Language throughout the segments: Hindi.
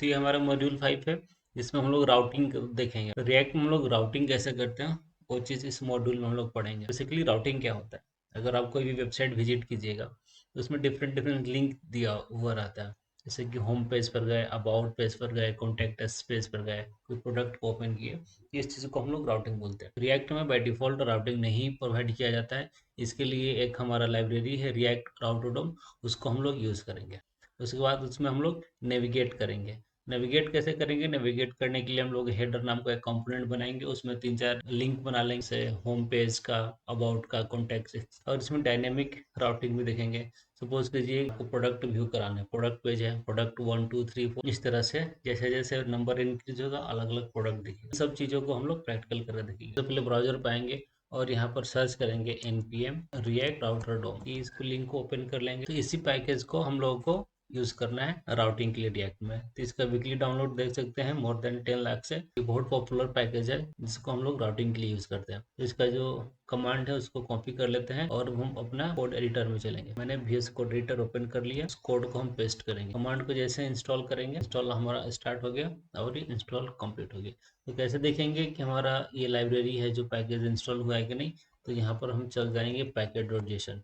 तो ये हमारा मॉड्यूल 5 है, जिसमें हम लोग राउटिंग देखेंगे। रिएक्ट में हम लोग राउटिंग कैसे करते हैं वो चीज़ इस मॉड्यूल में हम लोग पढ़ेंगे। बेसिकली राउटिंग क्या होता है, अगर आप कोई भी वेबसाइट विजिट कीजिएगा तो उसमें डिफरेंट डिफरेंट लिंक दिया हुआ रहता है। जैसे कि होम पेज पर गए, अबाउट पेज पर गए, कॉन्टैक्ट अस पेज पर गए, कोई प्रोडक्ट को ओपन किए, इस चीज़ को हम लोग राउटिंग बोलते हैं। रिएक्ट में बाय डिफ़ॉल्ट राउटिंग नहीं प्रोवाइड किया जाता है। इसके लिए एक हमारा लाइब्रेरी है रिएक्ट राउटोडोम, उसको हम लोग यूज़ करेंगे। उसके बाद उसमें हम लोग नेविगेट करेंगे। नेविगेट कैसे करेंगे, नेविगेट करने के लिए हम लोग हेडर नाम का एक कंपोनेंट बनाएंगे, उसमें 3-4 लिंक बना लेंगे, जैसे होम पेज का, अबाउट का, कॉन्टैक्ट, और इसमें डायनेमिक राउटिंग भी देखेंगे। सपोज कीजिए आपको प्रोडक्ट व्यू कराना है, प्रोडक्ट पेज है, प्रोडक्ट 1 2 3 4, इस तरह से जैसे जैसे नंबर इंक्रीज होगा अलग अलग प्रोडक्ट दिखेगा। सब चीज़ों को हम लोग प्रैक्टिकल करके देखेंगे। तो पहले ब्राउजर पाएंगे और यहाँ पर सर्च करेंगे npm react router dom, इसको लिंक को ओपन कर लेंगे। तो इसी पैकेज को हम लोगों को यूज करना है राउटिंग के लिए रिएक्ट में। तो इसका वीकली डाउनलोड देख सकते हैं, मोर देन 10 लाख से। ये बहुत पॉपुलर पैकेज है जिसको हम लोग राउटिंग के लिए यूज करते हैं। तो इसका जो कमांड है उसको कॉपी कर लेते हैं और हम अपना कोड एडिटर में चलेंगे। मैंने VS कोड एडिटर ओपन कर लिया, उस कोड को हम पेस्ट करेंगे। कमांड को जैसे इंस्टॉल करेंगे, इंस्टॉल हमारा स्टार्ट हो गया और ये इंस्टॉल कंप्लीट हो गया। तो कैसे देखेंगे कि हमारा ये लाइब्रेरी है जो पैकेज इंस्टॉल हुआ है कि नहीं, तो यहाँ पर हम चल जाएंगे पैकेज.json।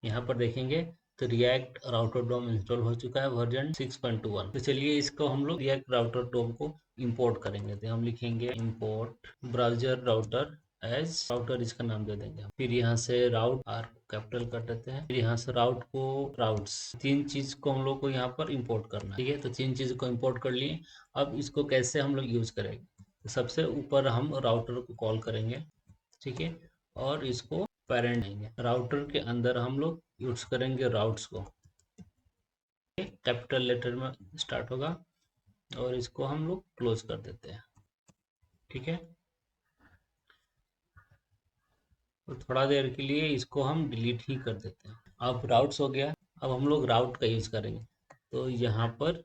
यहाँ पर देखेंगे तो रिएक्ट राउटर डोम इंस्टॉल हो चुका है वर्जन 6.1। तो चलिए इसको हम लोग रिएक्ट राउटर डोम को इंपोर्ट करेंगे। तो हम लिखेंगे import browser router as router, इसका नाम दे देंगे। फिर यहाँ से राउट आर कैपिटल कर देते हैं। फिर यहाँ से राउट को राउट्स, तीन चीज को हम लोग को यहाँ पर इंपोर्ट करना है। ठीक है, तो तीन चीज को इंपोर्ट कर लिए। अब इसको कैसे हम लोग यूज करेंगे, तो सबसे ऊपर हम राउटर को कॉल करेंगे, ठीक है, और इसको पेरेंट देंगे। राउटर के अंदर हम लोग यूज करेंगे राउट्स को, कैपिटल लेटर में स्टार्ट होगा, और इसको हम लोग क्लोज कर देते हैं। ठीक है, तो थोड़ा देर के लिए इसको हम डिलीट ही कर देते हैं। अब राउट्स हो गया। अब हम लोग राउट का यूज करेंगे। तो यहाँ पर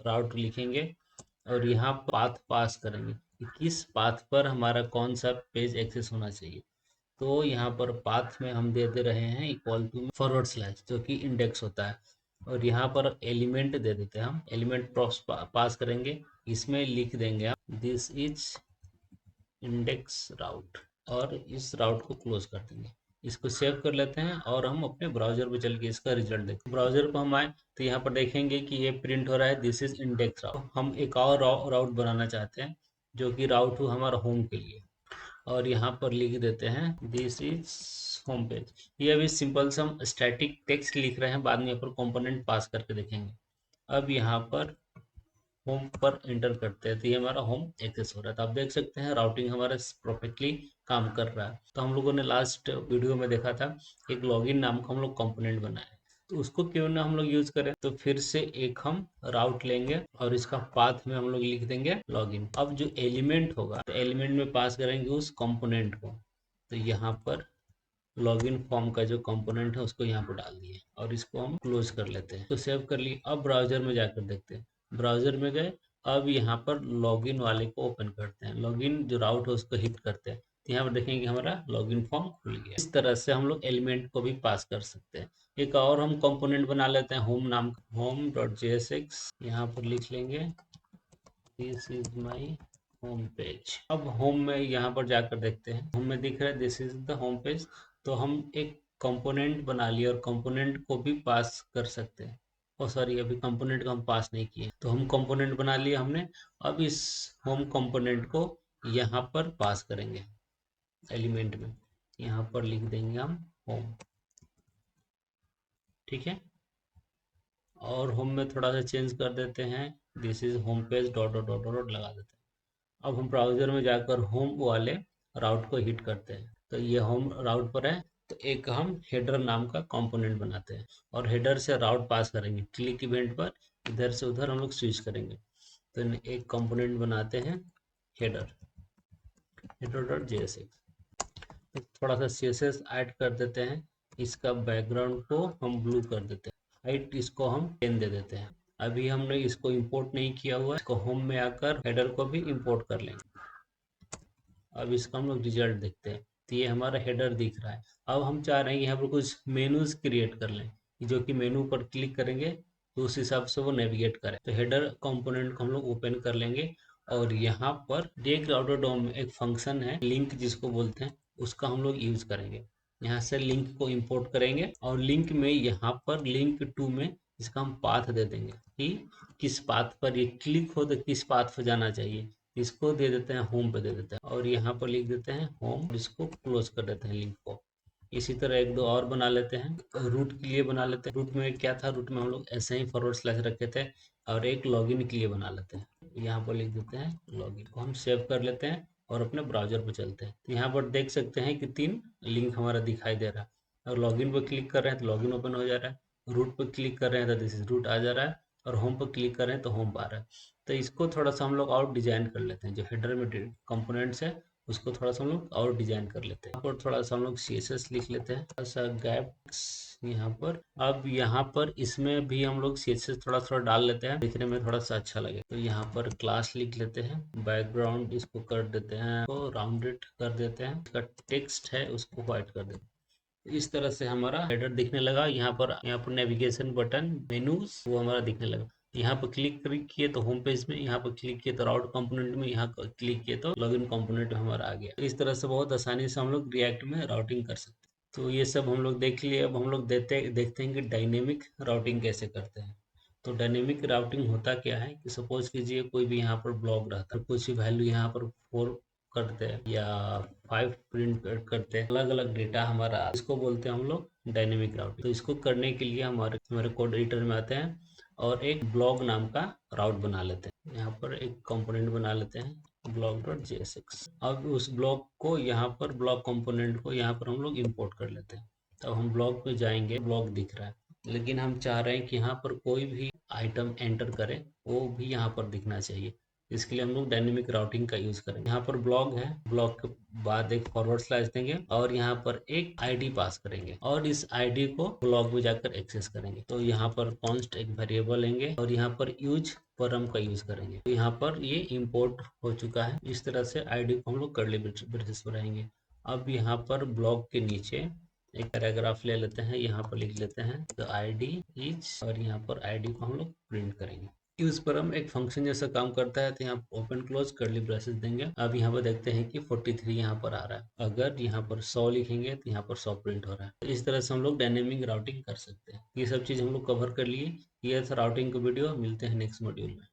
राउट लिखेंगे और यहाँ पाथ पास करेंगे कि किस पाथ पर हमारा कौन सा पेज एक्सेस होना चाहिए। तो यहाँ पर पाथ में हम दे दे रहे हैं इक्वल टू फॉरवर्ड स्लैश, जो कि इंडेक्स होता है, और यहाँ पर एलिमेंट दे देते हैं। हम एलिमेंट पास करेंगे, इसमें लिख देंगे हम दिस इज इंडेक्स राउट, और इस राउट को क्लोज कर देंगे। इसको सेव कर लेते हैं और हम अपने ब्राउजर पे चल के इसका रिजल्ट देखते हैं। ब्राउजर पर हम आए तो यहाँ पर देखेंगे कि ये प्रिंट हो रहा है दिस इज इंडेक्स राउट। हम एक और राउट बनाना चाहते हैं जो कि राउट हो हमारा होम के लिए, और यहाँ पर लिख देते हैं दिस इज होम पेज। ये अभी सिंपल सा हम स्टैटिक टेक्स्ट लिख रहे हैं, बाद में यहाँ पर कंपोनेंट पास करके देखेंगे। अब यहाँ पर होम पर एंटर करते हैं तो ये हमारा होम एक्सेस हो रहा है। तो आप देख सकते हैं राउटिंग हमारा परफेक्टली काम कर रहा है। तो हम लोगों ने लास्ट वीडियो में देखा था एक लॉगिन नाम का हम लोग कंपोनेंट बनाए, तो उसको क्यों ना हम लोग यूज करें। तो फिर से एक हम राउट लेंगे और इसका पाथ में हम लोग लिख देंगे लॉगिन। अब जो एलिमेंट होगा तो एलिमेंट में पास करेंगे उस कंपोनेंट को। तो यहाँ पर लॉगिन फॉर्म का जो कंपोनेंट है उसको यहाँ पर डाल दिए और इसको हम क्लोज कर लेते हैं। तो सेव कर लिए। अब ब्राउजर में जाकर देखते हैं। ब्राउजर में गए, अब यहाँ पर लॉगिन वाले को ओपन करते हैं, लॉगिन जो राउट है उसको हिट करते हैं। तो यहाँ पर देखेंगे हमारा लॉगिन फॉर्म खुल गया। इस तरह से हम लोग एलिमेंट को भी पास कर सकते हैं। एक और हम कंपोनेंट बना लेते हैं होम नाम का, home.jsx। यहाँ पर लिख लेंगे this is my home page. अब होम में यहाँ पर जाकर देखते हैं, होम में दिख रहा है this is the home page. तो हम एक कंपोनेंट बना लिए और कंपोनेंट को भी पास कर सकते हैं। ओ सॉरी, अभी कंपोनेंट को हम पास नहीं किए, तो हम कंपोनेंट बना लिया हमने। अब इस होम कंपोनेंट को यहाँ पर पास करेंगे एलिमेंट में। यहाँ पर लिख देंगे हम होम। ठीक है, और होम में थोड़ा सा चेंज कर देते हैं, this is home page dot dot dot dot लगा देते हैं। अब हम ब्राउजर में जाकर होम वाले राउट को हिट करते हैं। तो ये होम राउट पर है, तो एक हम हेडर नाम का कंपोनेंट बनाते हैं और हेडर से राउट पास करेंगे। क्लिक इवेंट पर इधर से उधर हम लोग स्विच करेंगे। तो एक कंपोनेंट बनाते हैं हेडर, हेडर डॉट जेएसएक्स। तो थोड़ा सा सीएसएस ऐड कर देते हैं। इसका बैकग्राउंड को हम ब्लू कर देते हैं, हाइट इसको हम 10 दे देते हैं। अभी हमने इसको इंपोर्ट नहीं किया हुआ है, इसको होम में आकर हेडर को भी इंपोर्ट कर लेंगे। अब इसका हम लोग रिजल्ट देखते हैं। तो ये हमारा हेडर दिख रहा है। अब हम चाह रहे हैं यहाँ पर कुछ मेनूज क्रिएट कर लें, जो कि मेनू पर क्लिक करेंगे तो उस हिसाब से वो नेविगेट करे। तो हेडर कंपोनेंट को हम लोग ओपन कर लेंगे और यहाँ पर एक राउटर डोम में एक फंक्शन है लिंक जिसको बोलते हैं, उसका हम लोग यूज करेंगे। यहाँ से लिंक को इंपोर्ट करेंगे और लिंक में यहाँ पर लिंक टू में इसका हम पाथ दे देंगे कि किस पाथ पर ये क्लिक हो तो किस पाथ पर जाना चाहिए। इसको दे देते हैं होम पे दे देते हैं और यहाँ पर लिख देते हैं होम, इसको क्लोज कर देते हैं लिंक को। इसी तरह एक दो और बना लेते हैं। रूट के लिए बना लेते हैं। रूट में क्या था, रूट में हम लोग ऐसे ही फॉरवर्ड स्लैश रखे थे और एक लॉगिन के लिए बना लेते हैं। यहाँ पर लिख देते हैं लॉगिन को हम सेव कर लेते हैं और अपने ब्राउजर पर चलते हैं। तो यहाँ पर देख सकते हैं कि 3 लिंक हमारा दिखाई दे रहा है और लॉगिन पर क्लिक कर रहे हैं तो लॉगिन ओपन हो जा रहा है। रूट पर क्लिक कर रहे हैं तो दिस इज रूट आ जा रहा है और होम पर क्लिक कर रहे हैं तो होम आ रहा है। तो इसको थोड़ा सा हम लोग और डिजाइन कर लेते हैं। जो हेडर में कंपोनेंट्स है उसको थोड़ा सा हम लोग और डिजाइन कर लेते हैं। यहाँ पर थोड़ा सा हम लोग CSS लिख लेते हैं, थोड़ा सा गैप यहाँ पर। अब यहाँ पर इसमें भी हम लोग CSS थोड़ा थोड़ा डाल लेते हैं, दिखने में थोड़ा सा अच्छा लगे। तो यहाँ पर क्लास लिख लेते हैं, बैकग्राउंड इसको कर देते हैं, तो राउंडेड कर देते हैं, इसका टेक्स्ट है उसको व्हाइट कर देते हैं। इस तरह से हमारा हेडर दिखने लगा। यहाँ पर नेविगेशन बटन मेनूज वो हमारा दिखने लगा। यहाँ पर क्लिक किए तो होम पेज में, यहाँ पर क्लिक किए तो राउट कंपोनेंट में, यहाँ क्लिक किए तो लॉगिन कंपोनेंट हमारा आ गया। इस तरह से बहुत आसानी से हम लोग रिएक्ट में राउटिंग कर सकते हैं। तो ये सब हम लोग देख लिए। अब हम लोग देखते हैं कि डायनेमिक राउटिंग कैसे करते हैं। तो डायनेमिक राउटिंग होता क्या है कि सपोज कीजिए कोई भी यहाँ पर ब्लॉक रहता है, कुछ वैल्यू यहाँ पर 4 करते हैं या 5 प्रिंट करते हैं, अलग अलग डेटा हमारा, इसको बोलते हैं हम लोग डायनेमिक राउटिंग। तो इसको करने के लिए हमारे कोड एडिटर में आते हैं और एक ब्लॉग नाम का राउट बना लेते हैं। यहाँ पर एक कंपोनेंट बना लेते हैं blog.jsx। अब उस ब्लॉग को यहाँ पर ब्लॉग कंपोनेंट को यहाँ पर हम लोग इंपोर्ट कर लेते हैं। तब हम ब्लॉग पे जाएंगे, ब्लॉग दिख रहा है लेकिन हम चाह रहे हैं कि यहाँ पर कोई भी आइटम एंटर करें वो भी यहाँ पर दिखना चाहिए। इसके लिए हम लोग डायनेमिक राउटिंग का यूज करेंगे। यहाँ पर ब्लॉग है, ब्लॉग के बाद एक फॉरवर्ड स्लैश देंगे और यहाँ पर एक आईडी पास करेंगे और इस आईडी को ब्लॉग में जाकर एक्सेस करेंगे। तो यहाँ पर कॉन्स्ट एक वेरिएबल लेंगे और यहाँ पर यूज परम का यूज करेंगे। तो यहाँ पर ये इंपोर्ट हो चुका है। इस तरह से आईडी को हम लोग कर्ली ब्रेसेस पर रहेंगे। अब यहाँ पर ब्लॉग के नीचे एक पैराग्राफ ले लेते हैं, यहाँ पर लिख लेते हैं द आईडी इज, और यहाँ पर आईडी को हम लोग प्रिंट करेंगे। यूज पर हम एक फंक्शन जैसा काम करता है। तो यहाँ ओपन क्लोज कर्ली ब्रेसेस देंगे। अब यहाँ पर देखते हैं कि 43 यहाँ पर आ रहा है। अगर यहाँ पर 100 लिखेंगे तो यहाँ पर 100 प्रिंट हो रहा है। तो इस तरह से हम लोग डायनेमिक राउटिंग कर सकते हैं। ये सब चीज हम लोग कवर कर लिए। ये था राउटिंग का वीडियो। मिलते हैं नेक्स्ट मॉड्यूल में।